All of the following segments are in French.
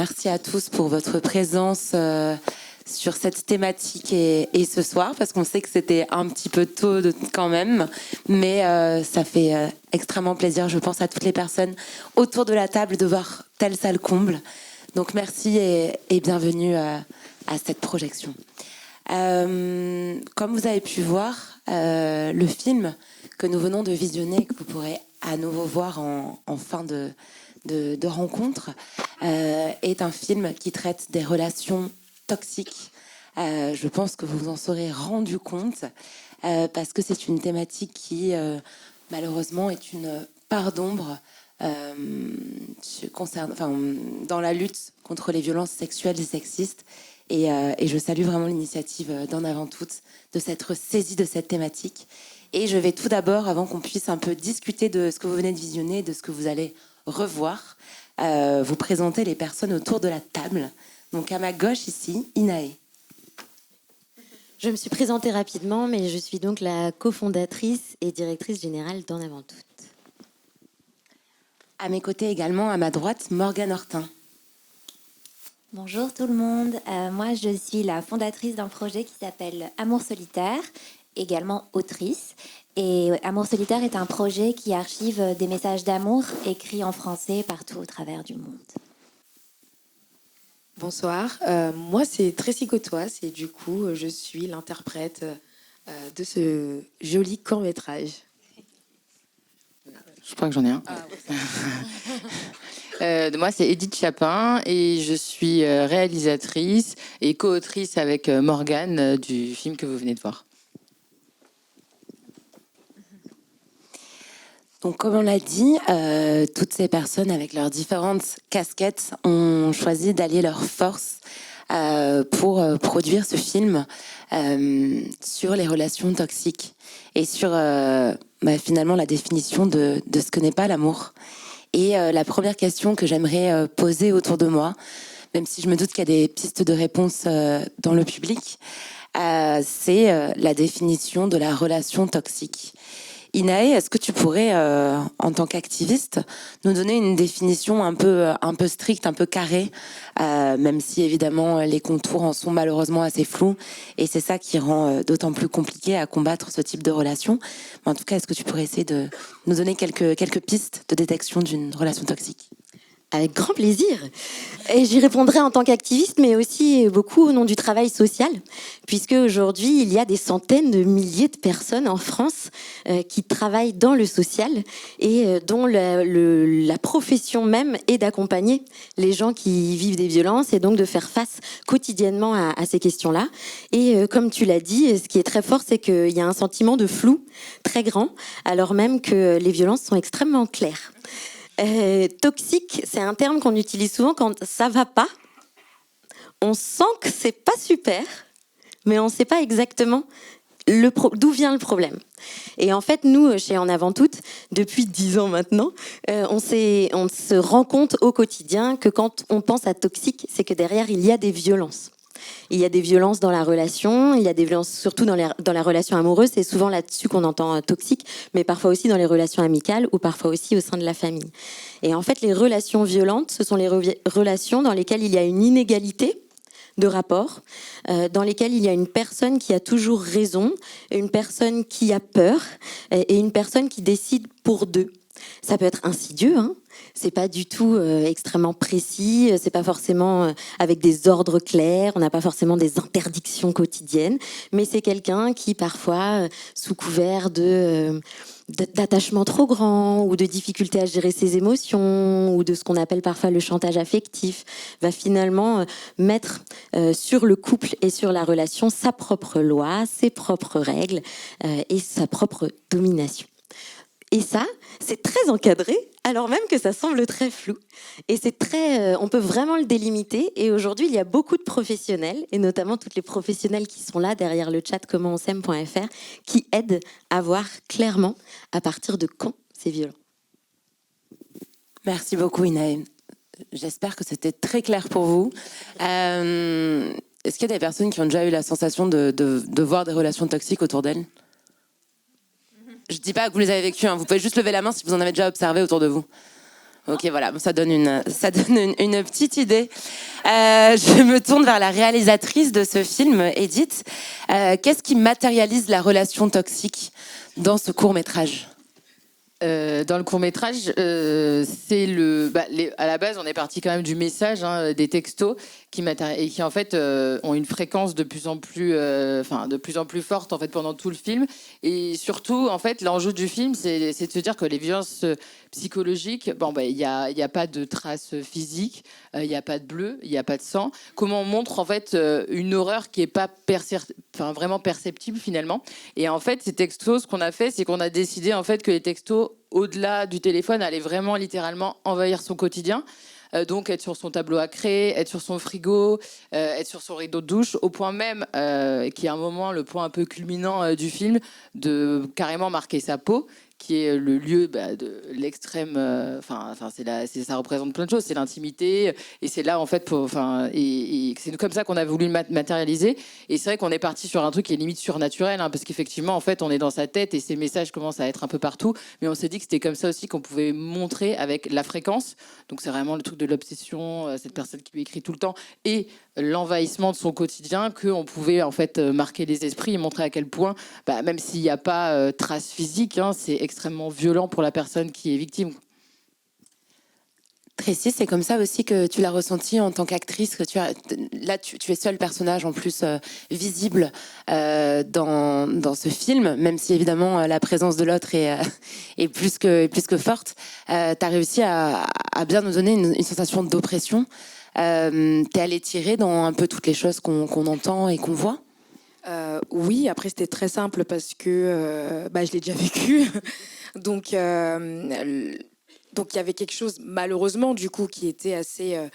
merci à tous pour votre présence sur cette thématique et ce soir, parce qu'on sait que c'était un petit peu tôt quand même, mais ça fait extrêmement plaisir, je pense, à toutes les personnes autour de la table de voir telle salle comble. Donc merci et bienvenue à cette projection. Comme vous avez pu voir, le film que nous venons de visionner, que vous pourrez à nouveau voir en fin de rencontre, est un film qui traite des relations toxiques. Je pense que vous vous en serez rendu compte parce que c'est une thématique qui malheureusement est une part d'ombre dans la lutte contre les violences sexuelles et sexistes. Et je salue vraiment l'initiative d'En Avant Toutes de s'être saisie de cette thématique. Et je vais tout d'abord, avant qu'on puisse un peu discuter de ce que vous venez de visionner, de ce que vous allez revoir, vous présenter les personnes autour de la table. Donc à ma gauche ici, Inaë. Je me suis présentée rapidement, mais je suis donc la cofondatrice et directrice générale d'En Avant Toutes. À mes côtés également, à ma droite, Morgane Hortin. Bonjour tout le monde, moi je suis la fondatrice d'un projet qui s'appelle Amour Solitaire, également autrice. Et Amour Solitaire est un projet qui archive des messages d'amour écrits en français partout au travers du monde. Bonsoir, moi c'est Tracy Côtoise et du coup je suis l'interprète de ce joli court-métrage. Je crois que j'en ai un. Moi, c'est Edith Chapin et je suis réalisatrice et co-autrice avec Morgane du film que vous venez de voir. Donc, comme on l'a dit, toutes ces personnes avec leurs différentes casquettes ont choisi d'allier leurs forces pour produire ce film sur les relations toxiques et sur finalement la définition de ce que n'est pas l'amour. Et la première question que j'aimerais poser autour de moi, même si je me doute qu'il y a des pistes de réponse dans le public, c'est la définition de la relation toxique. Inaë, est-ce que tu pourrais, en tant qu'activiste, nous donner une définition un peu stricte, un peu carrée, même si évidemment les contours en sont malheureusement assez flous, et c'est ça qui rend d'autant plus compliqué à combattre ce type de relation. Mais en tout cas, est-ce que tu pourrais essayer de nous donner quelques pistes de détection d'une relation toxique ? Avec grand plaisir. Et j'y répondrai en tant qu'activiste, mais aussi beaucoup au nom du travail social, puisque aujourd'hui, il y a des centaines de milliers de personnes en France qui travaillent dans le social et dont la profession même est d'accompagner les gens qui vivent des violences et donc de faire face quotidiennement à ces questions-là. Et comme tu l'as dit, ce qui est très fort, c'est qu'il y a un sentiment de flou très grand, alors même que les violences sont extrêmement claires. Toxique, c'est un terme qu'on utilise souvent quand ça va pas. On sent que c'est pas super, mais on sait pas exactement d'où vient le problème. Et en fait, nous, chez En Avant Toutes, depuis 10 ans maintenant, on se rend compte au quotidien que quand on pense à toxique, c'est que derrière, il y a des violences. Il y a des violences dans la relation, il y a des violences surtout dans la relation amoureuse, c'est souvent là-dessus qu'on entend toxique, mais parfois aussi dans les relations amicales ou parfois aussi au sein de la famille. Et en fait, les relations violentes, ce sont les relations dans lesquelles il y a une inégalité de rapport, dans lesquelles il y a une personne qui a toujours raison, une personne qui a peur et une personne qui décide pour deux. Ça peut être insidieux, hein. C'est pas du tout extrêmement précis, c'est pas forcément avec des ordres clairs, on n'a pas forcément des interdictions quotidiennes, mais c'est quelqu'un qui parfois, sous couvert d'attachement trop grand ou de difficulté à gérer ses émotions ou de ce qu'on appelle parfois le chantage affectif, va finalement mettre sur le couple et sur la relation sa propre loi, ses propres règles et sa propre domination. Et ça, c'est très encadré, alors même que ça semble très flou. Et c'est on peut vraiment le délimiter. Et aujourd'hui, il y a beaucoup de professionnels, et notamment toutes les professionnels qui sont là derrière le chat commentonsaime.fr, qui aident à voir clairement à partir de quand c'est violent. Merci beaucoup, Inaë. J'espère que c'était très clair pour vous. Est-ce qu'il y a des personnes qui ont déjà eu la sensation de voir des relations toxiques autour d'elles ? Je ne dis pas que vous les avez vécues, hein. Vous pouvez juste lever la main si vous en avez déjà observé autour de vous. Ok, voilà, bon, ça donne une petite idée. Je me tourne vers la réalisatrice de ce film, Edith. Qu'est-ce qui matérialise la relation toxique dans ce court-métrage ? Dans le court-métrage, c'est à la base, on est parti quand même du message, hein, des textos et qui en fait ont une fréquence de plus en plus forte en fait pendant tout le film. Et surtout, en fait, l'enjeu du film, c'est de se dire que les violences psychologiques, il y a pas de traces physiques, il y a pas de bleu, il y a pas de sang. Comment on montre en fait une horreur qui est pas vraiment perceptible finalement. Et en fait, ces textos, ce qu'on a fait, c'est qu'on a décidé en fait que les textos, au-delà du téléphone, allaient vraiment littéralement envahir son quotidien. Donc être sur son tableau à craie, être sur son frigo, être sur son rideau de douche, au point même, qui est un moment, le point un peu culminant du film, de carrément marquer sa peau, qui est le lieu de l'extrême. Ça représente plein de choses. C'est l'intimité, et c'est là en fait, et c'est comme ça qu'on a voulu le matérialiser. Et c'est vrai qu'on est parti sur un truc qui est limite surnaturel, hein, parce qu'effectivement, en fait, on est dans sa tête et ces messages commencent à être un peu partout. Mais on s'est dit que c'était comme ça aussi qu'on pouvait montrer avec la fréquence. Donc c'est vraiment le truc de l'obsession, cette personne qui lui écrit tout le temps, et l'envahissement de son quotidien, qu'on pouvait en fait marquer les esprits et montrer à quel point, même s'il n'y a pas trace physique, hein, c'est extrêmement violent pour la personne qui est victime. Tracy, c'est comme ça aussi que tu l'as ressenti en tant qu'actrice, que tu es seul personnage en plus visible dans ce film, même si évidemment la présence de l'autre est plus que forte. Tu as réussi à bien nous donner une sensation d'oppression. T'es allée tirer dans un peu toutes les choses qu'on entend et qu'on voit. Oui, après c'était très simple parce que je l'ai déjà vécu. Donc il y avait quelque chose, malheureusement, du coup, qui était assez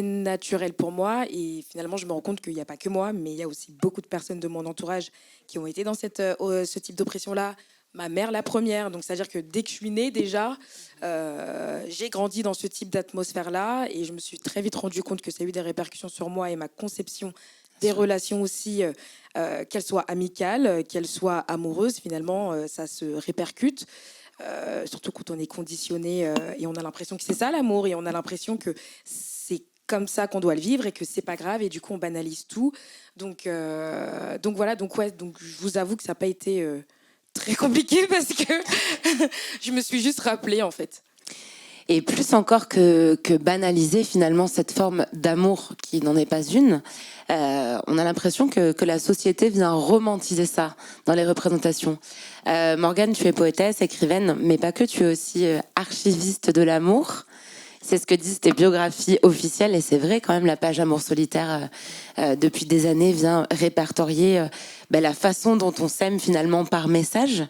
naturel pour moi. Et finalement, je me rends compte qu'il n'y a pas que moi, mais il y a aussi beaucoup de personnes de mon entourage qui ont été dans ce type d'oppression-là. Ma mère, la première. Donc, c'est-à-dire que dès que je suis née, déjà, j'ai grandi dans ce type d'atmosphère-là. Et je me suis très vite rendu compte que ça a eu des répercussions sur moi et ma conception des relations aussi, qu'elles soient amicales, qu'elles soient amoureuses. Finalement, ça se répercute. Surtout quand on est conditionné et on a l'impression que c'est ça l'amour, et on a l'impression que c'est comme ça qu'on doit le vivre et que c'est pas grave, et du coup on banalise tout. Donc voilà, donc je vous avoue que ça n'a pas été très compliqué parce que je me suis juste rappelée en fait. Et plus encore que banaliser finalement cette forme d'amour qui n'en est pas une, on a l'impression que la société vient romantiser ça dans les représentations. Morgane, tu es poétesse, écrivaine, mais pas que, tu es aussi archiviste de l'amour. C'est ce que disent tes biographies officielles, et c'est vrai quand même, la page Amour solitaire, depuis des années, vient répertorier la façon dont on s'aime finalement par message.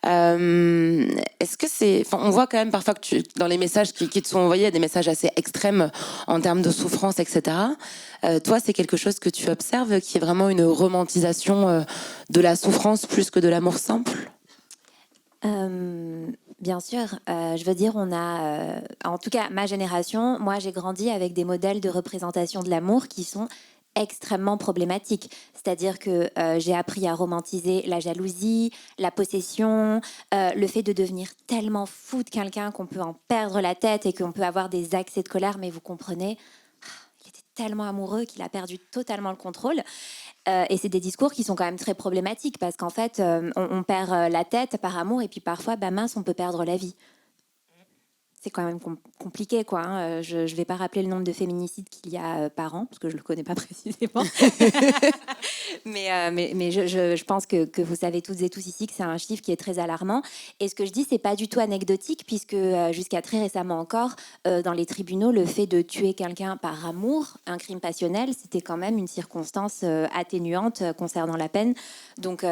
Est-ce que c'est... on voit quand même parfois que dans les messages qui te sont envoyés, il y a des messages assez extrêmes en termes de souffrance, etc. Toi, c'est quelque chose que tu observes, qui est vraiment une romantisation de la souffrance plus que de l'amour simple ? Bien sûr, je veux dire, on a, en tout cas ma génération, moi j'ai grandi avec des modèles de représentation de l'amour qui sont extrêmement problématiques. C'est-à-dire que j'ai appris à romantiser la jalousie, la possession, le fait de devenir tellement fou de quelqu'un qu'on peut en perdre la tête et qu'on peut avoir des accès de colère, mais vous comprenez, il était tellement amoureux qu'il a perdu totalement le contrôle. Et c'est des discours qui sont quand même très problématiques parce qu'en fait, on perd la tête par amour et puis parfois, mince, on peut perdre la vie. C'est quand même compliqué, quoi. Hein. Je ne vais pas rappeler le nombre de féminicides qu'il y a par an, parce que je ne le connais pas précisément. mais je pense que vous savez toutes et tous ici que c'est un chiffre qui est très alarmant. Et ce que je dis, ce n'est pas du tout anecdotique, puisque jusqu'à très récemment encore, dans les tribunaux, le fait de tuer quelqu'un par amour, un crime passionnel, c'était quand même une circonstance atténuante concernant la peine. Donc,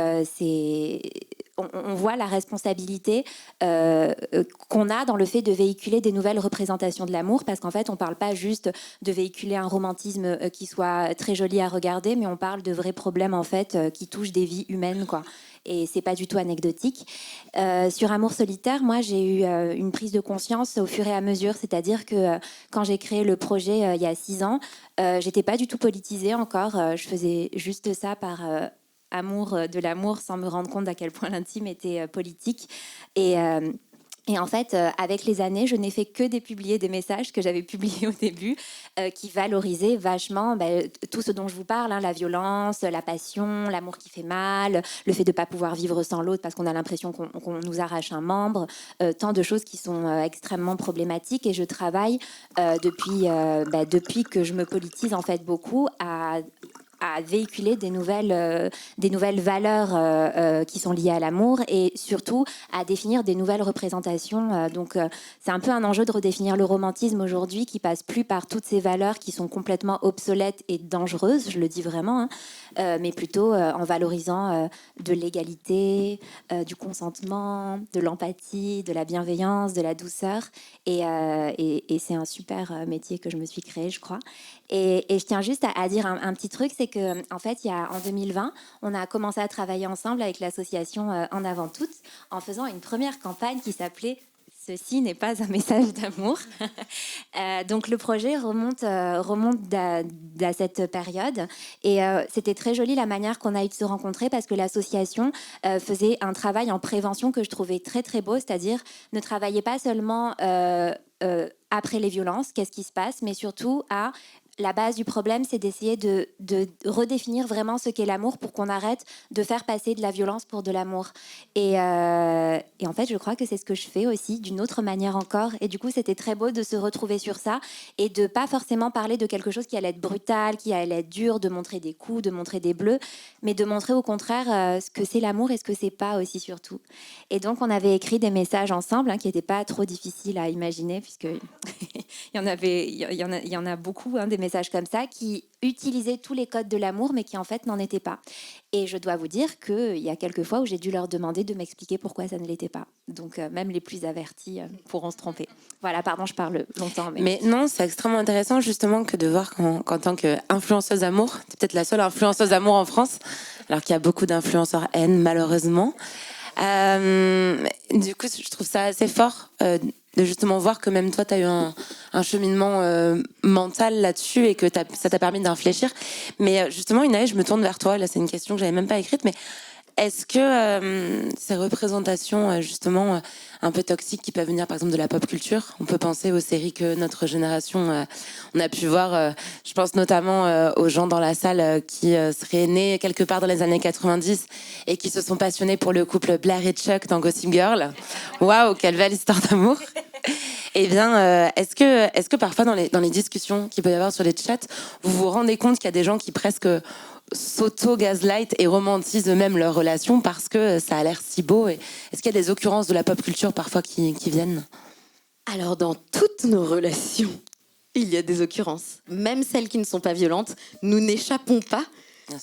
on voit la responsabilité qu'on a dans le fait de véhiculer des nouvelles représentations de l'amour, parce qu'en fait, on ne parle pas juste de véhiculer un romantisme qui soit très joli à regarder, mais on parle de vrais problèmes en fait qui touchent des vies humaines, quoi. Et c'est pas du tout anecdotique. Sur Amour solitaire, moi, j'ai eu une prise de conscience au fur et à mesure, c'est-à-dire que quand j'ai créé le projet il y a 6 ans, j'étais pas du tout politisée encore. Je faisais juste ça par amour de l'amour, sans me rendre compte à quel point l'intime était politique. Et Et en fait, avec les années, je n'ai fait que dépublier des messages que j'avais publiés au début, qui valorisaient vachement tout ce dont je vous parle, hein, la violence, la passion, l'amour qui fait mal, le fait de ne pas pouvoir vivre sans l'autre parce qu'on a l'impression qu'on nous arrache un membre, tant de choses qui sont extrêmement problématiques. Et je travaille depuis que je me politise en fait beaucoup à véhiculer des nouvelles valeurs qui sont liées à l'amour et surtout à définir des nouvelles représentations. Donc, c'est un peu un enjeu de redéfinir le romantisme aujourd'hui qui passe plus par toutes ces valeurs qui sont complètement obsolètes et dangereuses, je le dis vraiment, hein, mais plutôt en valorisant de l'égalité, du consentement, de l'empathie, de la bienveillance, de la douceur. Et c'est un super métier que je me suis créé, je crois. Et je tiens juste à dire un petit truc, c'est que en fait, en 2020, on a commencé à travailler ensemble avec l'association En Avant Toutes en faisant une première campagne qui s'appelait Ceci n'est pas un message d'amour. Donc le projet remonte à cette période et c'était très joli la manière qu'on a eu de se rencontrer parce que l'association faisait un travail en prévention que je trouvais très très beau, c'est-à-dire ne travaillait pas seulement après les violences, qu'est-ce qui se passe, mais surtout la base du problème, c'est d'essayer de redéfinir vraiment ce qu'est l'amour pour qu'on arrête de faire passer de la violence pour de l'amour. Et en fait, je crois que c'est ce que je fais aussi d'une autre manière encore. Et du coup, c'était très beau de se retrouver sur ça et de pas forcément parler de quelque chose qui allait être brutal, qui allait être dur, de montrer des coups, de montrer des bleus, mais de montrer au contraire ce que c'est l'amour et ce que c'est pas aussi surtout. Et donc, on avait écrit des messages ensemble qui n'étaient pas trop difficiles à imaginer puisque il y en a beaucoup, des messages comme ça qui utilisaient tous les codes de l'amour mais qui en fait n'en étaient pas. Et je dois vous dire qu'il y a quelques fois où j'ai dû leur demander de m'expliquer pourquoi ça ne l'était pas. Donc même les plus avertis pourront se tromper. Voilà, pardon, je parle longtemps. Mais non, c'est extrêmement intéressant justement que de voir qu'en tant qu'influenceuse amour, tu es peut-être la seule influenceuse amour en France, alors qu'il y a beaucoup d'influenceurs haine malheureusement. Du coup, je trouve ça assez fort de justement voir que même toi, tu as eu un cheminement mental là-dessus et que ça t'a permis d'infléchir. Mais justement, Inaë, je me tourne vers toi. Là, c'est une question que j'avais même pas écrite, mais est-ce que ces représentations justement un peu toxiques qui peuvent venir par exemple de la pop culture, on peut penser aux séries que notre génération on a pu voir, je pense notamment aux gens dans la salle qui seraient nés quelque part dans les années 90 et qui se sont passionnés pour le couple Blair et Chuck dans Gossip Girl. Waouh, quelle belle histoire d'amour. Eh bien, est-ce que parfois dans les discussions qu'il peut y avoir sur les chats, vous vous rendez compte qu'il y a des gens qui presque s'auto-gaslight et romantisent eux-mêmes leur relation parce que ça a l'air si beau. Et est-ce qu'il y a des occurrences de la pop culture parfois qui viennent ? Alors, dans toutes nos relations, il y a des occurrences. Même celles qui ne sont pas violentes, nous n'échappons pas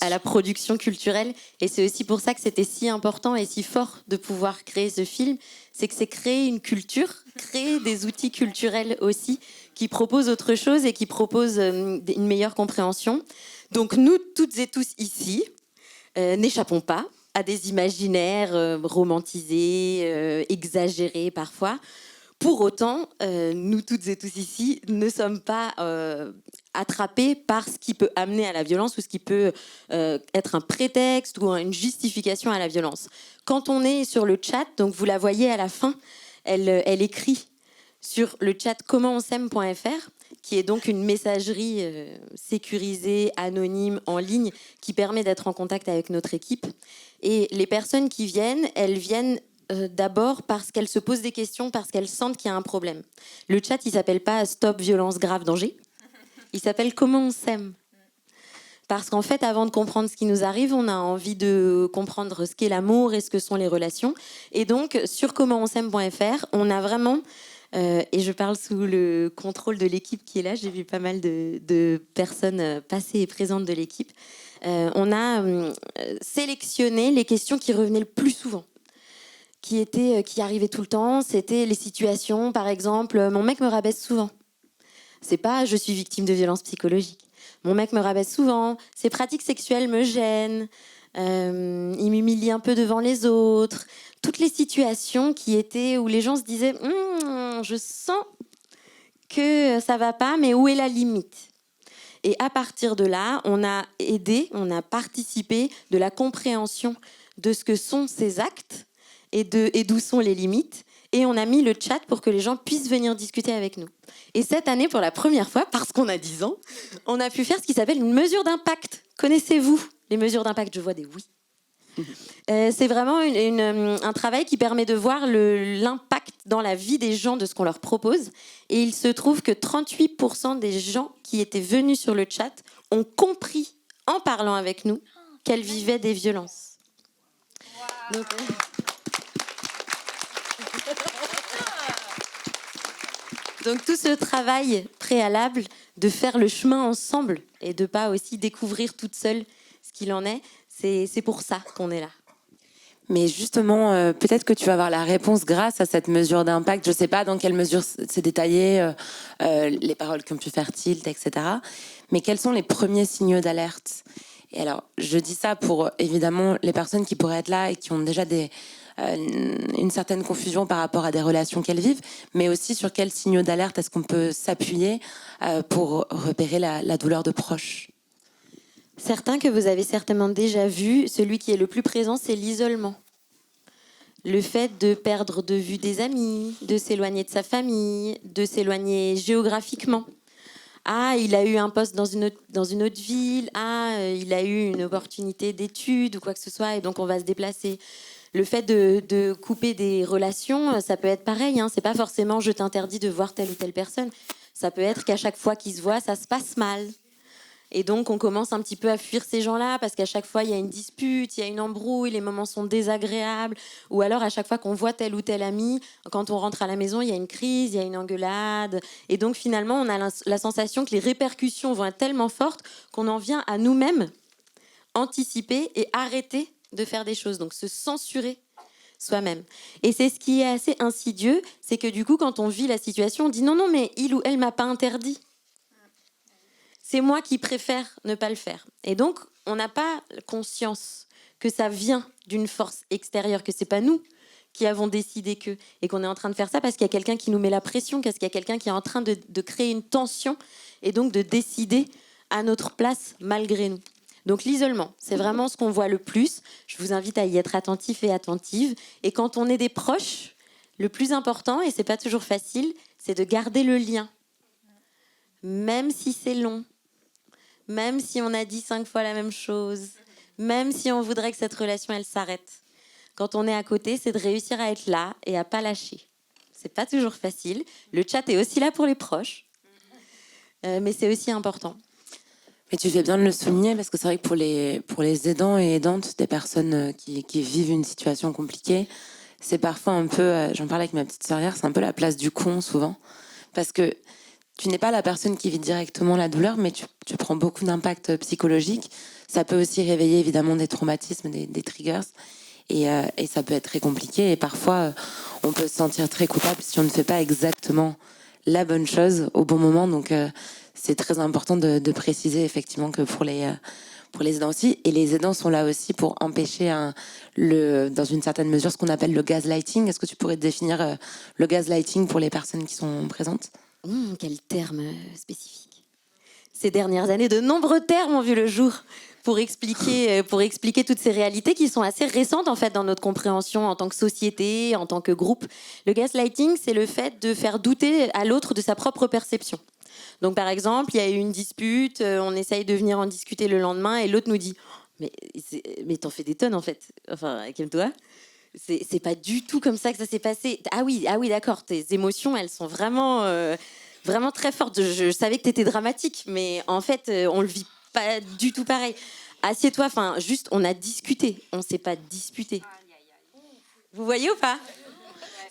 à la production culturelle. Et c'est aussi pour ça que c'était si important et si fort de pouvoir créer ce film. C'est que c'est créer une culture, créer des outils culturels aussi qui proposent autre chose et qui proposent une meilleure compréhension. Donc nous, toutes et tous ici, n'échappons pas à des imaginaires romantisés, exagérés parfois. Pour autant, nous toutes et tous ici ne sommes pas attrapés par ce qui peut amener à la violence ou ce qui peut être un prétexte ou une justification à la violence. Quand on est sur le chat, donc vous la voyez à la fin, elle écrit sur le chat commentonsaime.fr, qui est donc une messagerie sécurisée, anonyme, en ligne, qui permet d'être en contact avec notre équipe. Et les personnes qui viennent, elles viennent d'abord parce qu'elles se posent des questions, parce qu'elles sentent qu'il y a un problème. Le chat, il ne s'appelle pas « Stop, violence, grave, danger ». Il s'appelle « Comment on s'aime ». Parce qu'en fait, avant de comprendre ce qui nous arrive, on a envie de comprendre ce qu'est l'amour et ce que sont les relations. Et donc, sur commentonsaime.fr, on a vraiment... et je parle sous le contrôle de l'équipe qui est là. J'ai vu pas mal de personnes passées et présentes de l'équipe. On a sélectionné les questions qui revenaient le plus souvent, qui arrivaient tout le temps. C'était les situations, par exemple, mon mec me rabaisse souvent. C'est pas je suis victime de violences psychologiques. Mon mec me rabaisse souvent. Ses pratiques sexuelles me gênent. Il m'humilie un peu devant les autres. Toutes les situations qui étaient où les gens se disaient je sens que ça va pas, mais où est la limite ? Et à partir de là, on a aidé, on a participé de la compréhension de ce que sont ces actes et d'où sont les limites. et on a mis le chat pour que les gens puissent venir discuter avec nous. Et cette année, pour la première fois, parce qu'on a 10 ans, on a pu faire ce qui s'appelle une mesure d'impact. Connaissez-vous les mesures d'impact? Je vois des oui. C'est vraiment un travail qui permet de voir l'impact dans la vie des gens de ce qu'on leur propose. Et il se trouve que 38% des gens qui étaient venus sur le chat ont compris, en parlant avec nous, qu'elles vivaient des violences. Donc, donc tout ce travail préalable de faire le chemin ensemble et de pas aussi découvrir toute seule ce qu'il en est, c'est pour ça qu'on est là. Mais justement, peut-être que tu vas avoir la réponse grâce à cette mesure d'impact. Je ne sais pas dans quelle mesure c'est détaillé, les paroles qui ont pu faire tilt, etc. Mais quels sont les premiers signaux d'alerte? Et alors, je dis ça pour, évidemment, les personnes qui pourraient être là et qui ont déjà une certaine confusion par rapport à des relations qu'elles vivent, mais aussi sur quels signaux d'alerte est-ce qu'on peut s'appuyer pour repérer la douleur de proches. Certains que vous avez certainement déjà vus, celui qui est le plus présent, c'est l'isolement. Le fait de perdre de vue des amis, de s'éloigner de sa famille, de s'éloigner géographiquement. Ah, il a eu un poste dans une autre ville. Ah, il a eu une opportunité d'études ou quoi que ce soit, et donc on va se déplacer. Le fait de couper des relations, ça peut être pareil. Hein. C'est pas forcément je t'interdis de voir telle ou telle personne. Ça peut être qu'à chaque fois qu'ils se voient, ça se passe mal. Et donc, on commence un petit peu à fuir ces gens-là parce qu'à chaque fois, il y a une dispute, il y a une embrouille, les moments sont désagréables. Ou alors, à chaque fois qu'on voit tel ou tel ami, quand on rentre à la maison, il y a une crise, il y a une engueulade. Et donc, finalement, on a la sensation que les répercussions vont être tellement fortes qu'on en vient à nous-mêmes anticiper et arrêter de faire des choses. Donc, se censurer soi-même. Et c'est ce qui est assez insidieux, c'est que du coup, quand on vit la situation, on dit non, mais il ou elle m'a pas interdit. C'est moi qui préfère ne pas le faire. Et donc, on n'a pas conscience que ça vient d'une force extérieure, que c'est pas nous qui avons décidé que, et qu'on est en train de faire ça parce qu'il y a quelqu'un qui nous met la pression, parce qu'il y a quelqu'un qui est en train de créer une tension et donc de décider à notre place malgré nous. Donc l'isolement, c'est vraiment ce qu'on voit le plus. Je vous invite à y être attentif et attentive. Et quand on est des proches, le plus important, et c'est pas toujours facile, c'est de garder le lien. Même si c'est long, même si on a dit 5 fois la même chose, même si on voudrait que cette relation, elle s'arrête. Quand on est à côté, c'est de réussir à être là et à pas lâcher. C'est pas toujours facile. Le chat est aussi là pour les proches, mais c'est aussi important. Mais tu fais bien de le souligner parce que c'est vrai que pour les aidants et aidantes, des personnes qui vivent une situation compliquée, c'est parfois un peu, j'en parlais avec ma petite sœur hier, c'est un peu la place du con souvent. Parce que tu n'es pas la personne qui vit directement la douleur, mais tu prends beaucoup d'impact psychologique. Ça peut aussi réveiller évidemment des traumatismes, des triggers. Et ça peut être très compliqué. Et parfois, on peut se sentir très coupable si on ne fait pas exactement la bonne chose au bon moment. Donc, c'est très important de préciser effectivement que pour les aidants aussi. Et les aidants sont là aussi pour empêcher dans une certaine mesure ce qu'on appelle le gaslighting. Est-ce que tu pourrais définir le gaslighting pour les personnes qui sont présentes ? Quel terme spécifique. Ces dernières années, de nombreux termes ont vu le jour pour expliquer toutes ces réalités qui sont assez récentes en fait dans notre compréhension en tant que société, en tant que groupe. Le gaslighting, c'est le fait de faire douter à l'autre de sa propre perception. Donc par exemple, il y a eu une dispute, on essaye de venir en discuter le lendemain et l'autre nous dit « mais t'en fais des tonnes en fait, enfin calme-toi ». C'est pas du tout comme ça que ça s'est passé. Ah oui, d'accord, tes émotions, elles sont vraiment très fortes. Je savais que t'étais dramatique, mais en fait, on le vit pas du tout pareil. Assieds-toi, enfin, juste, on a discuté, on s'est pas disputé. Vous voyez ou pas ?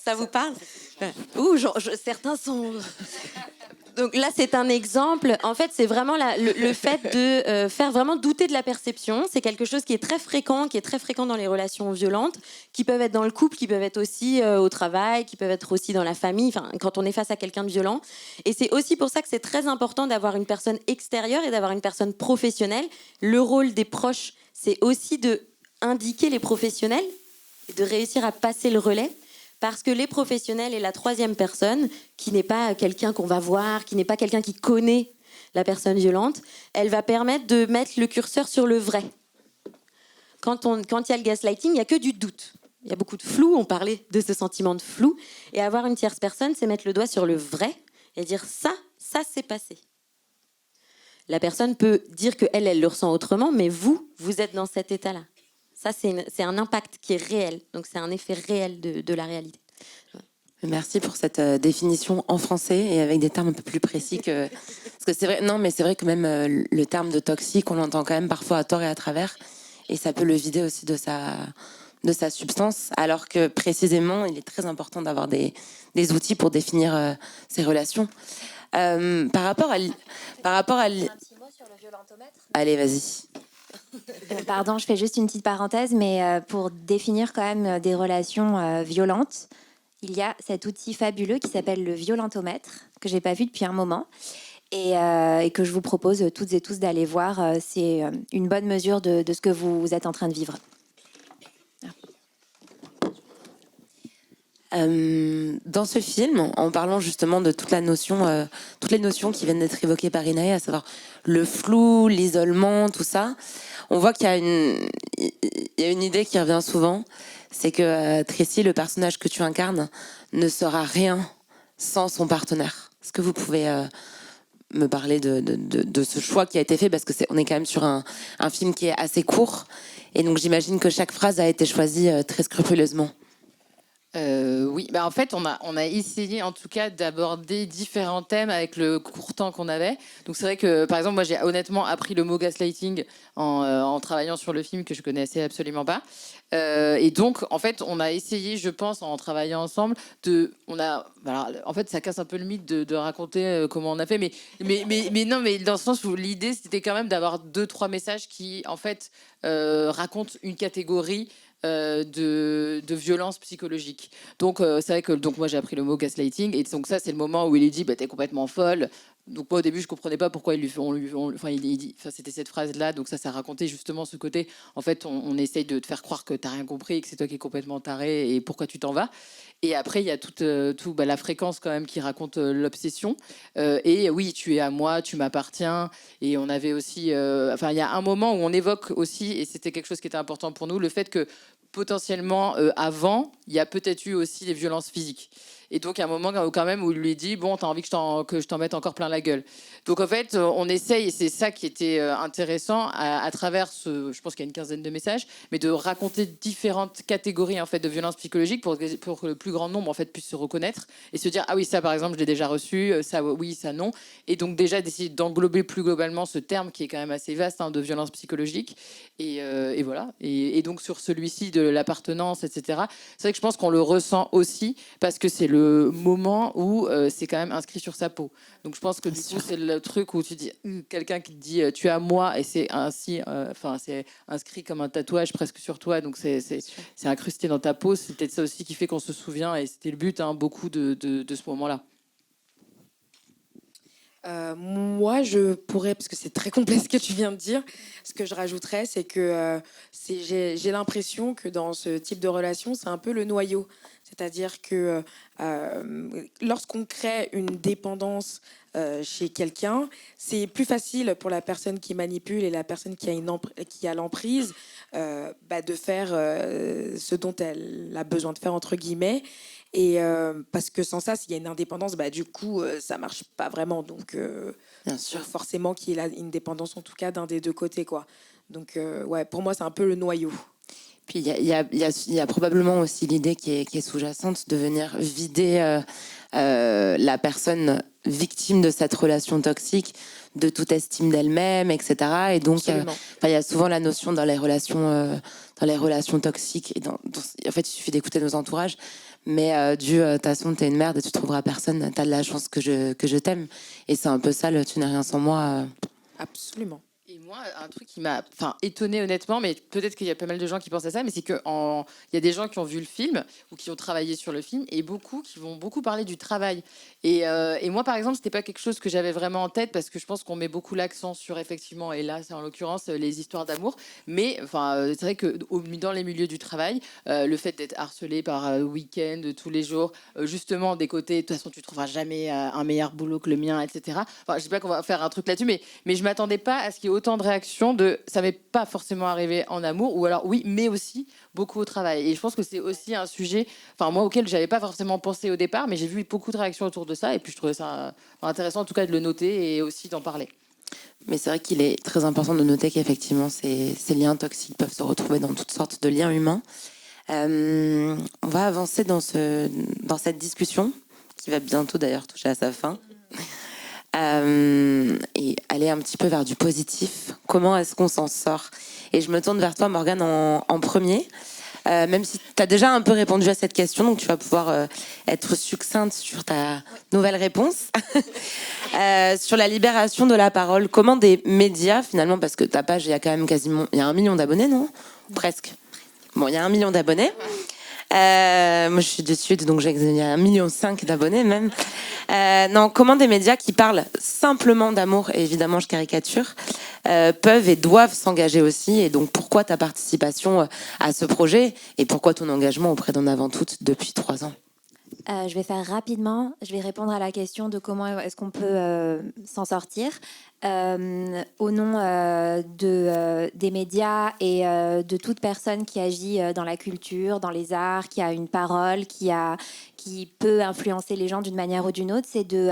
Ça vous parle ? Certains sont... Donc là, c'est un exemple. En fait, c'est vraiment le fait de faire vraiment douter de la perception. C'est quelque chose qui est très fréquent dans les relations violentes, qui peuvent être dans le couple, qui peuvent être aussi au travail, qui peuvent être aussi dans la famille, enfin, quand on est face à quelqu'un de violent. Et c'est aussi pour ça que c'est très important d'avoir une personne extérieure et d'avoir une personne professionnelle. Le rôle des proches, c'est aussi de indiquer les professionnels et de réussir à passer le relais. Parce que les professionnels et la troisième personne, qui n'est pas quelqu'un qu'on va voir, qui n'est pas quelqu'un qui connaît la personne violente, elle va permettre de mettre le curseur sur le vrai. Quand il y a le gaslighting, il n'y a que du doute. Il y a beaucoup de flou, on parlait de ce sentiment de flou. Et avoir une tierce personne, c'est mettre le doigt sur le vrai et dire ça s'est passé. La personne peut dire qu'elle le ressent autrement, mais vous êtes dans cet état-là. Ça, c'est un impact qui est réel. Donc, c'est un effet réel de la réalité. Merci pour cette définition en français et avec des termes un peu plus précis que... Parce que c'est vrai, non, mais c'est vrai que même le terme de toxique, on l'entend quand même parfois à tort et à travers. Et ça peut le vider aussi de sa substance. Alors que précisément, il est très important d'avoir des outils pour définir ces relations. Par rapport à... Un petit mot sur le violentomètre. Allez, vas-y. Pardon, je fais juste une petite parenthèse, mais pour définir quand même des relations violentes, il y a cet outil fabuleux qui s'appelle le violentomètre, que j'ai pas vu depuis un moment, et que je vous propose toutes et tous d'aller voir. C'est une bonne mesure de ce que vous êtes en train de vivre. Dans ce film, en parlant justement de toutes les notions qui viennent d'être évoquées par Inae, à savoir le flou, l'isolement, tout ça, on voit qu'il y a une idée qui revient souvent, c'est que Tracy, le personnage que tu incarnes, ne sera rien sans son partenaire. Est-ce que vous pouvez me parler de ce choix qui a été fait, parce que on est quand même sur un film qui est assez court, et donc j'imagine que chaque phrase a été choisie très scrupuleusement. Oui, en fait, on a essayé en tout cas d'aborder différents thèmes avec le court temps qu'on avait. Donc c'est vrai que, par exemple, moi j'ai honnêtement appris le mot gaslighting en travaillant sur le film que je connaissais absolument pas. Et donc, en fait, on a essayé, je pense, en travaillant ensemble, en fait, ça casse un peu le mythe de raconter comment on a fait, mais non, mais dans le sens où l'idée, c'était quand même d'avoir 2-3 messages qui, en fait, racontent une catégorie de violence psychologique. Donc c'est vrai que moi j'ai appris le mot gaslighting, et donc ça c'est le moment où il est dit t'es complètement folle. Donc moi au début je comprenais pas pourquoi c'était cette phrase là. Donc ça racontait justement ce côté, en fait on essaye de te faire croire que t'as rien compris et que c'est toi qui es complètement taré et pourquoi tu t'en vas. Et après il y a toute la fréquence quand même qui raconte l'obsession, et oui tu es à moi, tu m'appartiens. Et on avait aussi il y a un moment où on évoque aussi, et c'était quelque chose qui était important pour nous, le fait que potentiellement, avant, il y a peut-être eu aussi des violences physiques. Et donc, à un moment, quand même, où il lui dit « Bon, t'as envie que je t'en mette encore plein la gueule ». Donc, en fait, on essaye, et c'est ça qui était intéressant, à travers je pense qu'il y a une quinzaine de messages, mais de raconter différentes catégories, en fait, de violences psychologiques pour que le plus grand nombre, en fait, puisse se reconnaître et se dire « Ah oui, ça, par exemple, je l'ai déjà reçu, ça, oui, ça, non ». Et donc, déjà, d'essayer d'englober plus globalement ce terme qui est quand même assez vaste, de violence psychologique. Et voilà. Et donc, sur celui-ci de l'appartenance, etc., c'est vrai que je pense qu'on le ressent aussi parce que c'est le moment où c'est quand même inscrit sur sa peau. Donc je pense que du coup c'est le truc où tu dis quelqu'un qui te dit tu es à moi, et c'est ainsi, c'est inscrit comme un tatouage presque sur toi, donc c'est incrusté dans ta peau. C'est peut-être ça aussi qui fait qu'on se souvient, et c'était le but beaucoup de ce moment-là. Moi, je pourrais, parce que c'est très complexe ce que tu viens de dire, ce que je rajouterais, c'est que j'ai l'impression que dans ce type de relation, c'est un peu le noyau. C'est-à-dire que lorsqu'on crée une dépendance chez quelqu'un, c'est plus facile pour la personne qui manipule et la personne qui a l'emprise de faire ce dont elle a besoin de faire, entre guillemets. Et parce que sans ça, s'il y a une indépendance, du coup, ça marche pas vraiment. Donc, Bien sûr. forcément qu'il y ait une dépendance, en tout cas, d'un des deux côtés, quoi. Donc, ouais, pour moi, c'est un peu le noyau. Puis il y a probablement aussi l'idée qui est sous-jacente de venir vider la personne victime de cette relation toxique de toute estime d'elle-même, etc. Et donc, il y a souvent la notion dans les relations toxiques. Et en fait, il suffit d'écouter nos entourages. Mais de toute façon, t'es une merde et tu trouveras personne. T'as de la chance que je t'aime. Et c'est un peu ça, le tu n'es rien sans moi. Absolument. Et moi, un truc qui m'a étonnée honnêtement, mais peut-être qu'il y a pas mal de gens qui pensent à ça, mais c'est qu'il y a des gens qui ont vu le film ou qui ont travaillé sur le film, et qui vont beaucoup parler du travail. Et moi, par exemple, c'était pas quelque chose que j'avais vraiment en tête, parce que je pense qu'on met beaucoup l'accent sur, effectivement, et là, c'est en l'occurrence les histoires d'amour. Mais c'est vrai que dans les milieux du travail, le fait d'être harcelé par week-end tous les jours, justement des côtés, de toute façon, tu trouveras jamais un meilleur boulot que le mien, etc. Je sais pas qu'on va faire un truc là-dessus, mais je m'attendais pas à ce qu'il y ait autant de réactions ça m'est pas forcément arrivé en amour, ou alors oui, mais aussi beaucoup au travail. Et je pense que c'est aussi un sujet, moi, auquel j'avais pas forcément pensé au départ, mais j'ai vu beaucoup de réactions autour de ça, et puis je trouvais ça intéressant, en tout cas, de le noter et aussi d'en parler. Mais c'est vrai qu'il est très important de noter qu'effectivement, ces liens toxiques peuvent se retrouver dans toutes sortes de liens humains. On va avancer dans cette discussion, qui va bientôt d'ailleurs toucher à sa fin. Et aller un petit peu vers du positif. Comment est-ce qu'on s'en sort? Et je me tourne vers toi, Morgane, en premier. Même si tu as déjà un peu répondu à cette question, donc tu vas pouvoir être succincte sur ta nouvelle réponse. Sur la libération de la parole, comment des médias, finalement, parce que ta page, il y a quand même il y a 1 million d'abonnés, non? Presque. Bon, il y a 1 million d'abonnés. Moi, je suis du Sud, donc il y a 1,5 million d'abonnés même. Non, comment des médias qui parlent simplement d'amour, et évidemment je caricature, peuvent et doivent s'engager aussi, et donc pourquoi ta participation à ce projet, et pourquoi ton engagement auprès d'En Avant Toutes depuis 3 ans? Je vais faire rapidement. Je vais répondre à la question de comment est-ce qu'on peut s'en sortir. Au nom des médias et de toute personne qui agit dans la culture, dans les arts, qui a une parole, qui peut influencer les gens d'une manière ou d'une autre, c'est de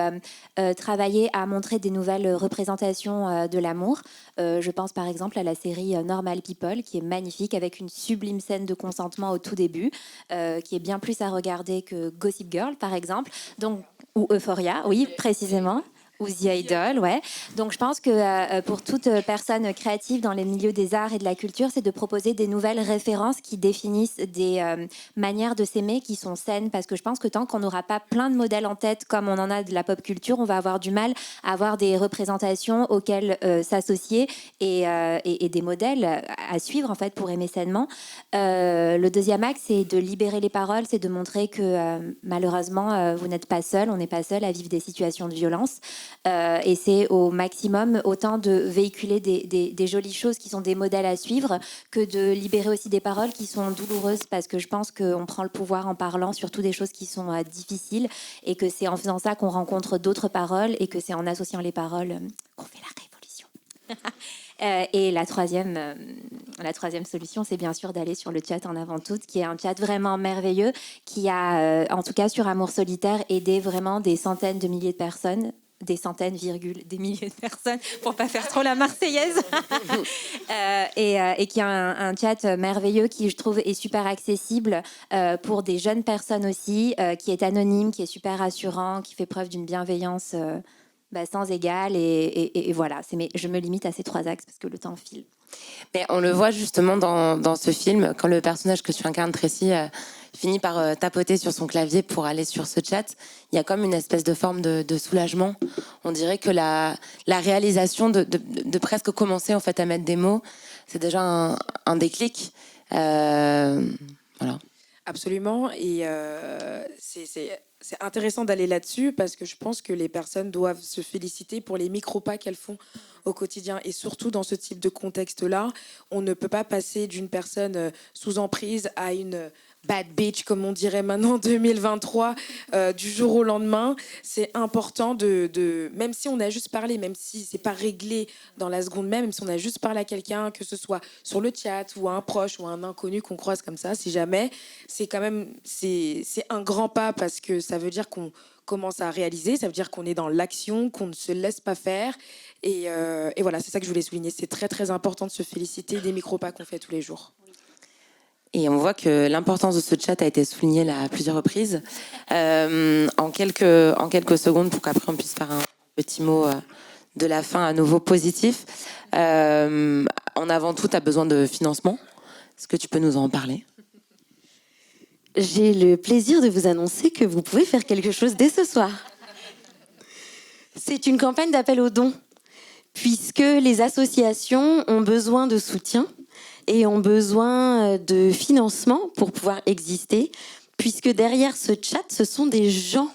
travailler à montrer des nouvelles représentations de l'amour. Je pense par exemple à la série Normal People, qui est magnifique, avec une sublime scène de consentement au tout début, qui est bien plus à regarder que Gossip Girl, par exemple, donc, ou Euphoria, oui, précisément. Ou The Idol, ouais. Donc je pense que pour toute personne créative dans les milieux des arts et de la culture, c'est de proposer des nouvelles références qui définissent des manières de s'aimer qui sont saines. Parce que je pense que tant qu'on n'aura pas plein de modèles en tête, comme on en a de la pop culture, on va avoir du mal à avoir des représentations auxquelles s'associer et des modèles à suivre en fait pour aimer sainement. Le deuxième axe, c'est de libérer les paroles, c'est de montrer que malheureusement, vous n'êtes pas seul, on n'est pas seul à vivre des situations de violence. Et c'est au maximum autant de véhiculer des jolies choses qui sont des modèles à suivre que de libérer aussi des paroles qui sont douloureuses, parce que je pense qu'on prend le pouvoir en parlant surtout des choses qui sont difficiles, et que c'est en faisant ça qu'on rencontre d'autres paroles, et que c'est en associant les paroles qu'on fait la révolution. Et la troisième solution, c'est bien sûr d'aller sur le chat En Avant Toutes, qui est un chat vraiment merveilleux, qui a, en tout cas sur Amour Solitaire, aidé vraiment des centaines de milliers de personnes, des centaines, des milliers de personnes, pour pas faire trop la Marseillaise, et qui a un chat merveilleux qui, je trouve, est super accessible pour des jeunes personnes aussi, qui est anonyme, qui est super rassurant, qui fait preuve d'une bienveillance sans égale, et voilà. Je me limite à ces 3 axes parce que le temps file. Mais on le voit justement dans ce film, quand le personnage que tu incarnes, Tracy, finit par tapoter sur son clavier pour aller sur ce chat, il y a comme une espèce de forme de soulagement. On dirait que la réalisation de presque commencer en fait à mettre des mots, c'est déjà un déclic. Voilà. Absolument, et c'est intéressant d'aller là-dessus, parce que je pense que les personnes doivent se féliciter pour les micro-pas qu'elles font au quotidien, et surtout dans ce type de contexte-là, on ne peut pas passer d'une personne sous emprise à une bad bitch, comme on dirait maintenant en 2023, du jour au lendemain. C'est important même si on a juste parlé, même si c'est pas réglé dans la seconde même si on a juste parlé à quelqu'un, que ce soit sur le chat ou à un proche ou à un inconnu qu'on croise comme ça, si jamais, c'est quand même c'est un grand pas, parce que ça veut dire qu'on commence à réaliser, ça veut dire qu'on est dans l'action, qu'on ne se laisse pas faire, et voilà, c'est ça que je voulais souligner. C'est très très important de se féliciter des micro-pas qu'on fait tous les jours. Et on voit que l'importance de ce chat a été soulignée là à plusieurs reprises. En quelques secondes, pour qu'après on puisse faire un petit mot de la fin à nouveau positif. En Avant Tout, tu as besoin de financement. Est-ce que tu peux nous en parler? J'ai le plaisir de vous annoncer que vous pouvez faire quelque chose dès ce soir. C'est une campagne d'appel aux dons, puisque les associations ont besoin de soutien et ont besoin de financement pour pouvoir exister, puisque derrière ce chat, ce sont des gens.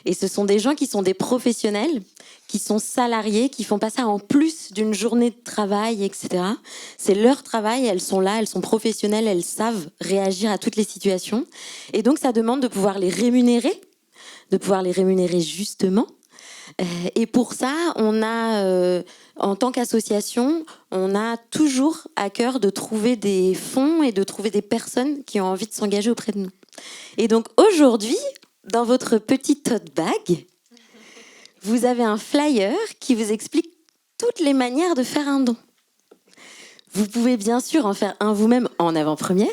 Et ce sont des gens qui sont des professionnels, qui sont salariés, qui font pas ça en plus d'une journée de travail, etc. C'est leur travail, elles sont là, elles sont professionnelles, elles savent réagir à toutes les situations. Et donc ça demande de pouvoir les rémunérer justement. Et pour ça, on a En tant qu'association, on a toujours à cœur de trouver des fonds et de trouver des personnes qui ont envie de s'engager auprès de nous. Et donc aujourd'hui, dans votre petit tote bag, vous avez un flyer qui vous explique toutes les manières de faire un don. Vous pouvez bien sûr en faire un vous-même en avant-première.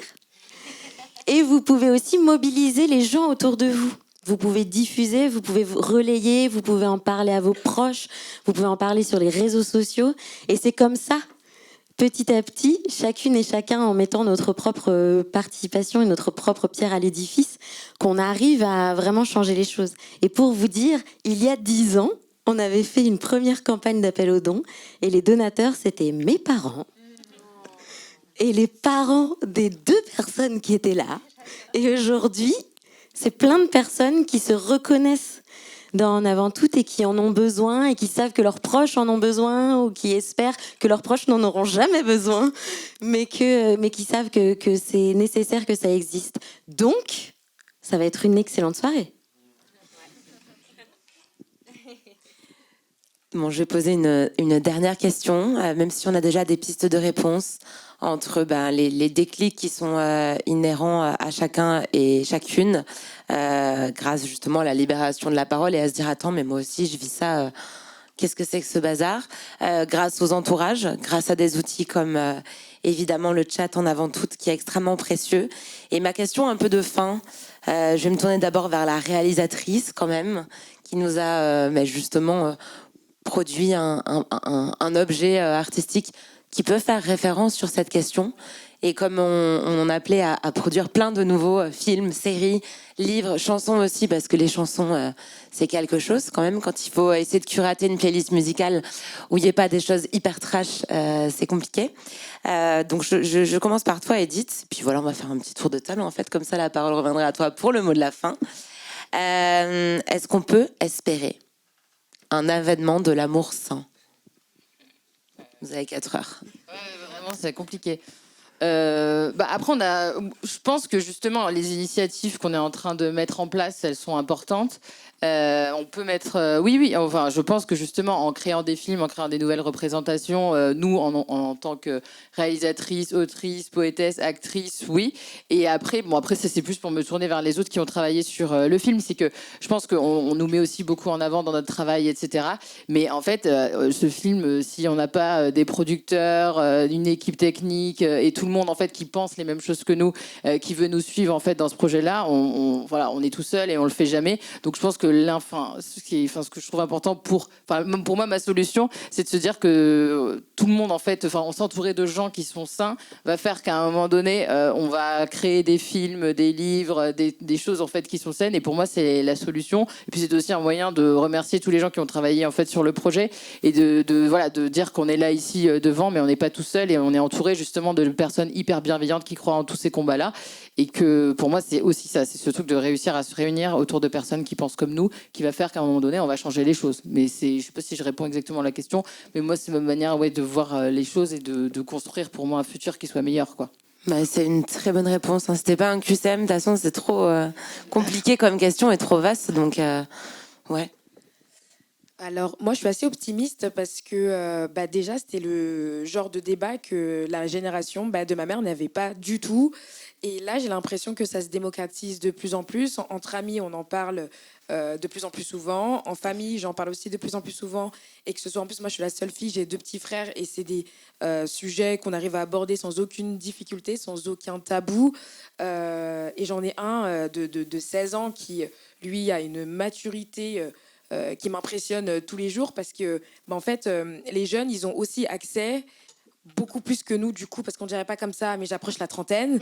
Et vous pouvez aussi mobiliser les gens autour de vous. Vous pouvez diffuser, vous pouvez vous relayer, vous pouvez en parler à vos proches, vous pouvez en parler sur les réseaux sociaux. Et c'est comme ça, petit à petit, chacune et chacun en mettant notre propre participation et notre propre pierre à l'édifice, qu'on arrive à vraiment changer les choses. Et pour vous dire, il y a 10 ans, on avait fait une première campagne d'appel aux dons et les donateurs, c'était mes parents et les parents des 2 personnes qui étaient là. Et aujourd'hui, c'est plein de personnes qui se reconnaissent dans En Avant Tout et qui en ont besoin et qui savent que leurs proches en ont besoin ou qui espèrent que leurs proches n'en auront jamais besoin, mais qui savent que c'est nécessaire que ça existe. Donc, ça va être une excellente soirée. Bon, je vais poser une dernière question, même si on a déjà des pistes de réponse entre les déclics qui sont inhérents à chacun et chacune, grâce justement à la libération de la parole et à se dire attends, mais moi aussi je vis ça, qu'est-ce que c'est que ce bazar, grâce aux entourages, grâce à des outils comme évidemment le chat En Avant Tout qui est extrêmement précieux. Et ma question un peu de fin, je vais me tourner d'abord vers la réalisatrice quand même, qui nous a justement produit un objet artistique qui peut faire référence sur cette question. Et comme on en appelait à produire plein de nouveaux films, séries, livres, chansons aussi, parce que les chansons, c'est quelque chose quand même. Quand il faut essayer de curater une playlist musicale où il n'y ait pas des choses hyper trash, c'est compliqué. Donc je commence par toi, Edith. Puis voilà, on va faire un petit tour de table. En fait, comme ça, la parole reviendra à toi pour le mot de la fin. Est-ce qu'on peut espérer un avènement de l'amour sain? Vous avez 4 heures. Ouais, vraiment, c'est compliqué. Après, je pense que justement, les initiatives qu'on est en train de mettre en place, elles sont importantes. On peut mettre... oui, enfin, je pense que justement, en créant des films, en créant des nouvelles représentations, nous, en tant que réalisatrice, autrice, poétesse, actrice, oui. Et après, ça, c'est plus pour me tourner vers les autres qui ont travaillé sur le film. C'est que je pense qu'on nous met aussi beaucoup en avant dans notre travail, etc. Mais en fait, ce film, si on n'a pas des producteurs, une équipe technique et tout le monde, en fait, qui pense les mêmes choses que nous, qui veut nous suivre, en fait, dans ce projet-là, on est tout seul et on le fait jamais. Donc, je pense que ce que je trouve important pour moi, ma solution, c'est de se dire que tout le monde, en fait, on s'entourer de gens qui sont sains va faire qu'à un moment donné, on va créer des films, des livres, des choses en fait qui sont saines. Et pour moi, c'est la solution. Et puis c'est aussi un moyen de remercier tous les gens qui ont travaillé en fait sur le projet et de dire qu'on est là ici devant, mais on n'est pas tout seul et on est entouré justement de personnes hyper bienveillantes qui croient en tous ces combats-là. Et que pour moi, c'est aussi ça, c'est ce truc de réussir à se réunir autour de personnes qui pensent comme nous, qui va faire qu'à un moment donné, on va changer les choses. Mais je sais pas si je réponds exactement à la question, mais moi, c'est ma manière de voir les choses et de construire pour moi un futur qui soit meilleur, quoi. C'est une très bonne réponse. C'était pas un QCM, de toute façon, c'est trop compliqué comme question et trop vaste. Donc, ouais. Alors, moi, je suis assez optimiste parce que déjà, c'était le genre de débat que la génération de ma mère n'avait pas du tout. Et là, j'ai l'impression que ça se démocratise de plus en plus. Entre amis, on en parle de plus en plus souvent. En famille, j'en parle aussi de plus en plus souvent. Et que ce soit en plus, moi, je suis la seule fille, j'ai 2 petits frères. Et c'est des sujets qu'on arrive à aborder sans aucune difficulté, sans aucun tabou. Et j'en ai un de 16 ans qui, lui, a une maturité... qui m'impressionne tous les jours parce que en fait les jeunes ils ont aussi accès beaucoup plus que nous du coup parce qu'on dirait pas comme ça mais j'approche la trentaine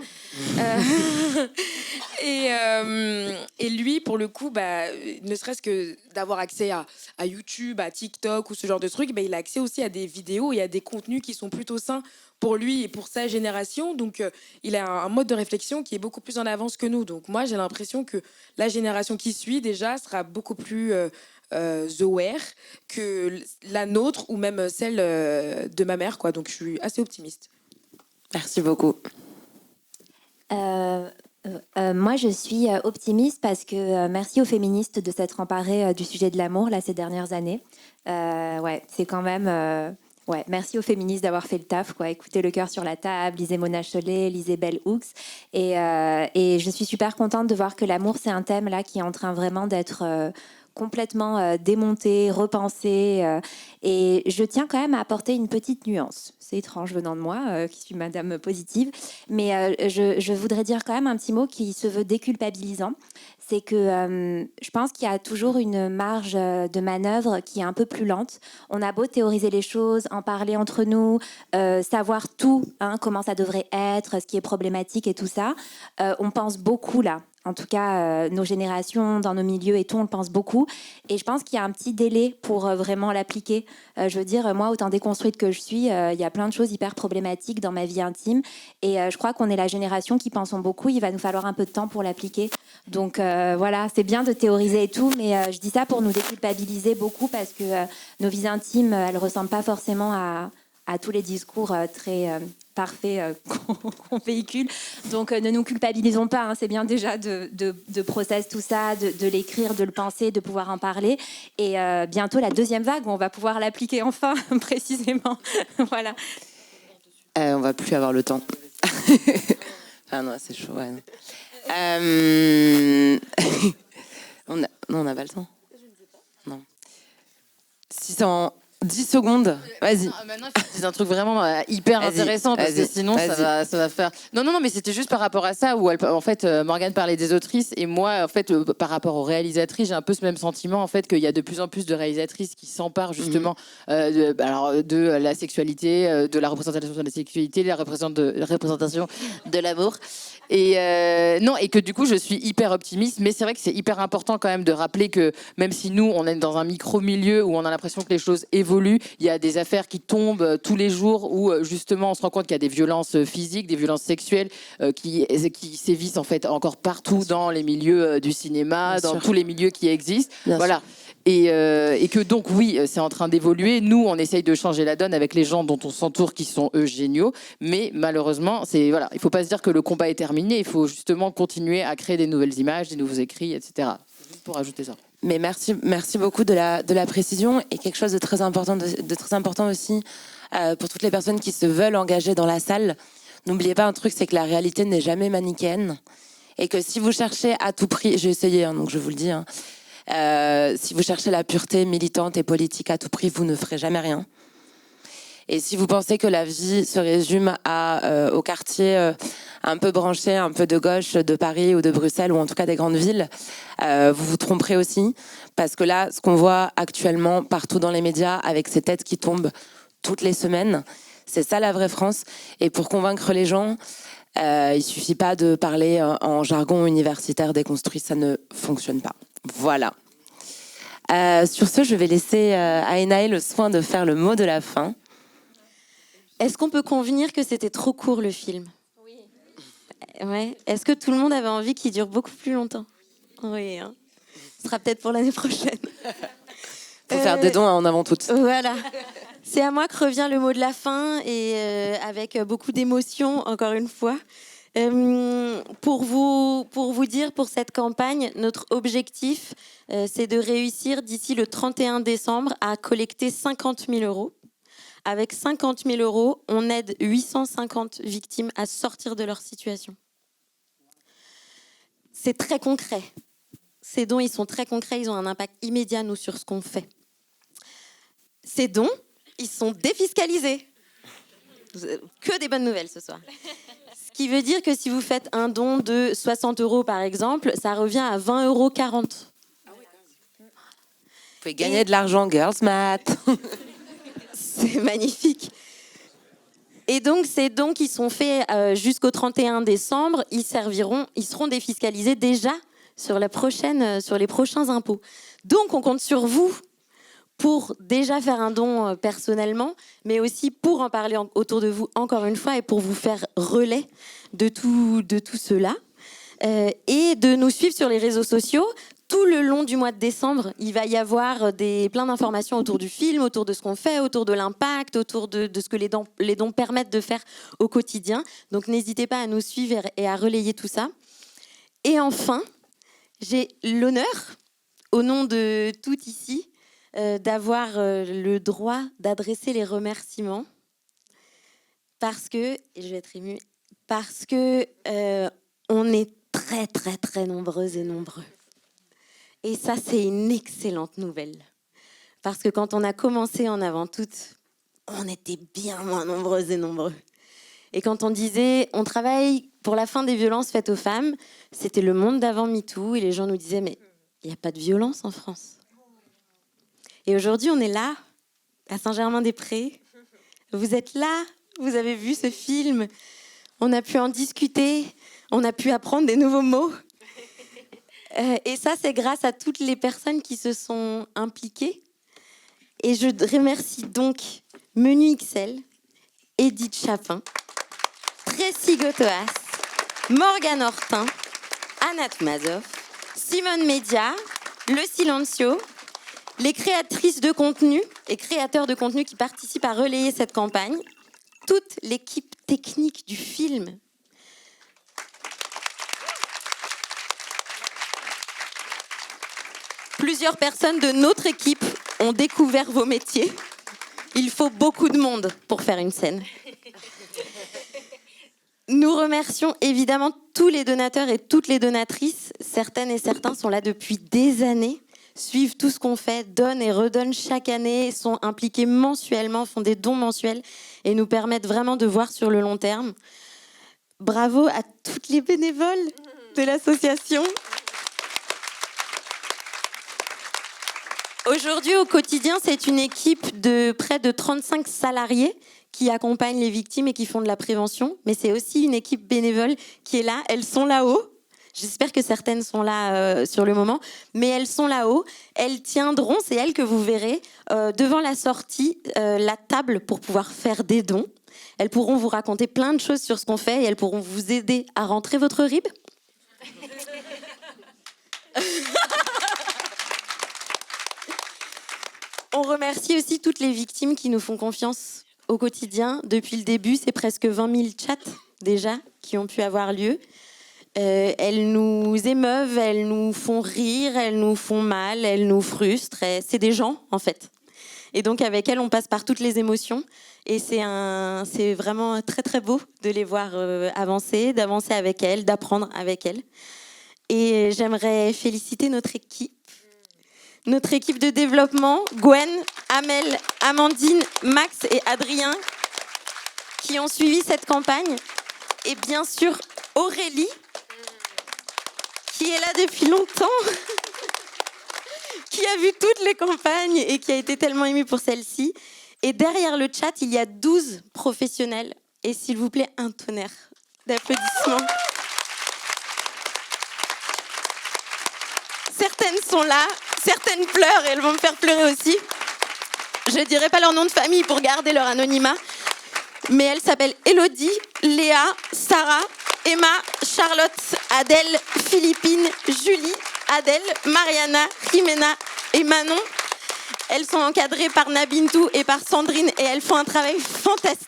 et lui pour le coup ne serait-ce que d'avoir accès à YouTube, à TikTok ou ce genre de trucs, il a accès aussi à des vidéos et à des contenus qui sont plutôt sains pour lui et pour sa génération. Donc, il a un mode de réflexion qui est beaucoup plus en avance que nous. Donc, moi, j'ai l'impression que la génération qui suit, déjà, sera beaucoup plus aware que la nôtre ou même celle de ma mère, quoi. Donc, je suis assez optimiste. Merci beaucoup. Moi, je suis optimiste parce que merci aux féministes de s'être emparées du sujet de l'amour là, ces dernières années. C'est quand même Ouais, merci aux féministes d'avoir fait le taf, quoi. Écoutez Le cœur sur la table, lisez Mona Chollet, lisez Bell Hooks. Et je suis super contente de voir que l'amour, c'est un thème là qui est en train vraiment d'être complètement démonté, repensé. Et je tiens quand même à apporter une petite nuance. C'est étrange venant de moi, qui suis madame positive. Mais je voudrais dire quand même un petit mot qui se veut déculpabilisant. C'est que je pense qu'il y a toujours une marge de manœuvre qui est un peu plus lente. On a beau théoriser les choses, en parler entre nous, savoir tout, comment ça devrait être, ce qui est problématique et tout ça. On pense beaucoup là. En tout cas, nos générations, dans nos milieux et tout, on le pense beaucoup. Et je pense qu'il y a un petit délai pour vraiment l'appliquer. Je veux dire, moi, autant déconstruite que je suis, il y a plein de choses hyper problématiques dans ma vie intime. Et je crois qu'on est la génération qui pensons beaucoup. Il va nous falloir un peu de temps pour l'appliquer. Donc voilà, c'est bien de théoriser et tout, mais je dis ça pour nous déculpabiliser beaucoup parce que nos vies intimes, elles ne ressemblent pas forcément à tous les discours très parfaits qu'on véhicule. Donc ne nous culpabilisons pas, c'est bien déjà de process tout ça, de l'écrire, de le penser, de pouvoir en parler. Et bientôt la deuxième vague où on va pouvoir l'appliquer enfin, précisément. Voilà. On va plus avoir le temps. Ah non, c'est chaud. Ouais. Non, on n'a pas le temps. Non. 610 secondes. Vas-y. Maintenant, il faut que tu dises un truc vraiment hyper intéressant parce que sinon, ça va faire. Non, mais c'était juste par rapport à ça où en fait, Morgane parlait des autrices et moi, en fait, par rapport aux réalisatrices, j'ai un peu ce même sentiment en fait qu'il y a de plus en plus de réalisatrices qui s'emparent justement de la sexualité, de la représentation de la sexualité, de la représentation de l'amour. Et non, et que du coup, je suis hyper optimiste, mais c'est vrai que c'est hyper important quand même de rappeler que même si nous, on est dans un micro-milieu où on a l'impression que les choses évoluent, il y a des affaires qui tombent tous les jours où justement on se rend compte qu'il y a des violences physiques, des violences sexuelles qui sévissent en fait encore partout dans les milieux du cinéma, dans tous les milieux qui existent. Voilà. Et que donc oui, c'est en train d'évoluer. Nous, on essaye de changer la donne avec les gens dont on s'entoure qui sont eux géniaux. Mais malheureusement, il ne faut pas se dire que le combat est terminé. Il faut justement continuer à créer des nouvelles images, des nouveaux écrits, etc. Juste pour ajouter ça. Mais merci beaucoup de la précision et quelque chose de très important aussi pour toutes les personnes qui se veulent engager dans la salle. N'oubliez pas un truc, c'est que la réalité n'est jamais manichéenne et que si vous cherchez à tout prix, j'ai essayé, donc je vous le dis. Si vous cherchez la pureté militante et politique à tout prix, vous ne ferez jamais rien. Et si vous pensez que la vie se résume au quartier un peu branché, un peu de gauche de Paris ou de Bruxelles, ou en tout cas des grandes villes, vous vous tromperez aussi. Parce que là, ce qu'on voit actuellement partout dans les médias, avec ces têtes qui tombent toutes les semaines, c'est ça la vraie France. Et pour convaincre les gens, il suffit pas de parler en jargon universitaire déconstruit, ça ne fonctionne pas. Voilà. Sur ce, je vais laisser à Enaë le soin de faire le mot de la fin. Est-ce qu'on peut convenir que c'était trop court le film ? Oui. Ouais. Est-ce que tout le monde avait envie qu'il dure beaucoup plus longtemps ? Oui. Ce sera peut-être pour l'année prochaine. Faut faire des dons en avant toutes. Voilà. C'est à moi que revient le mot de la fin et avec beaucoup d'émotion, encore une fois. Pour vous dire, pour cette campagne, notre objectif, c'est de réussir d'ici le 31 décembre à collecter 50 000 euros. Avec 50 000 euros, on aide 850 victimes à sortir de leur situation. C'est très concret. Ces dons, ils sont très concrets, ils ont un impact immédiat, nous, sur ce qu'on fait. Ces dons, ils sont défiscalisés. Que des bonnes nouvelles ce soir. Ce qui veut dire que si vous faites un don de 60 euros, par exemple, ça revient à 20,40 euros. Vous pouvez gagner de l'argent, Girls Math. C'est magnifique. Et donc, ces dons qui sont faits jusqu'au 31 décembre, ils seront défiscalisés déjà sur les prochains impôts. Donc, on compte sur vous pour déjà faire un don personnellement, mais aussi pour en parler autour de vous encore une fois et pour vous faire relais de tout cela. Et de nous suivre sur les réseaux sociaux. Tout le long du mois de décembre, il va y avoir plein d'informations autour du film, autour de ce qu'on fait, autour de l'impact, autour de ce que les dons permettent de faire au quotidien. Donc n'hésitez pas à nous suivre et à relayer tout ça. Et enfin, j'ai l'honneur, au nom de toutes ici, d'avoir le droit d'adresser les remerciements parce que, et je vais être émue, parce que on est très très très nombreuses et nombreux. Et ça, c'est une excellente nouvelle. Parce que quand on a commencé en avant toutes, on était bien moins nombreuses et nombreux. Et quand on disait, on travaille pour la fin des violences faites aux femmes, c'était le monde d'avant MeToo, et les gens nous disaient, mais il n'y a pas de violence en France. Et aujourd'hui, on est là, à Saint-Germain-des-Prés. Vous êtes là, vous avez vu ce film, on a pu en discuter, on a pu apprendre des nouveaux mots. Et ça, c'est grâce à toutes les personnes qui se sont impliquées. Et je remercie donc Menu XL, Edith Chapin, Tracy Gotoas, Morgane Hortin, Anat Mazov, Simone Média, Le Silencio, les créatrices de contenu et créateurs de contenu qui participent à relayer cette campagne, toute l'équipe technique du film. Plusieurs personnes de notre équipe ont découvert vos métiers. Il faut beaucoup de monde pour faire une scène. Nous remercions évidemment tous les donateurs et toutes les donatrices. Certaines et certains sont là depuis des années, suivent tout ce qu'on fait, donnent et redonnent chaque année, sont impliqués mensuellement, font des dons mensuels et nous permettent vraiment de voir sur le long terme. Bravo à toutes les bénévoles de l'association. Aujourd'hui, au quotidien, c'est une équipe de près de 35 salariés qui accompagnent les victimes et qui font de la prévention. Mais c'est aussi une équipe bénévole qui est là. Elles sont là-haut. J'espère que certaines sont là sur le moment. Mais elles sont là-haut. Elles tiendront, c'est elles que vous verrez, devant la sortie, la table pour pouvoir faire des dons. Elles pourront vous raconter plein de choses sur ce qu'on fait et elles pourront vous aider à rentrer votre RIB. On remercie aussi toutes les victimes qui nous font confiance au quotidien. Depuis le début, c'est presque 20 000 chats déjà qui ont pu avoir lieu. Elles nous émeuvent, elles nous font rire, elles nous font mal, elles nous frustrent. C'est des gens, en fait. Et donc, avec elles, on passe par toutes les émotions. Et c'est vraiment très, très beau de les voir avancer, d'avancer avec elles, d'apprendre avec elles. Et j'aimerais féliciter notre équipe de développement, Gwen, Amel, Amandine, Max et Adrien, qui ont suivi cette campagne. Et bien sûr, Aurélie, qui est là depuis longtemps, qui a vu toutes les campagnes et qui a été tellement émue pour celle-ci. Et derrière le chat, il y a 12 professionnels. Et s'il vous plaît, un tonnerre d'applaudissements. Certaines sont là, certaines pleurent et elles vont me faire pleurer aussi. Je ne dirai pas leur nom de famille pour garder leur anonymat. Mais elles s'appellent Élodie, Léa, Sarah, Emma, Charlotte, Adèle, Philippine, Julie, Adèle, Mariana, Jimena et Manon. Elles sont encadrées par Nabintou et par Sandrine et elles font un travail fantastique.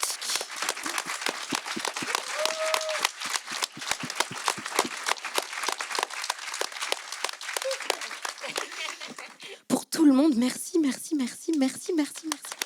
Pour tout le monde, merci, merci, merci, merci, merci, merci.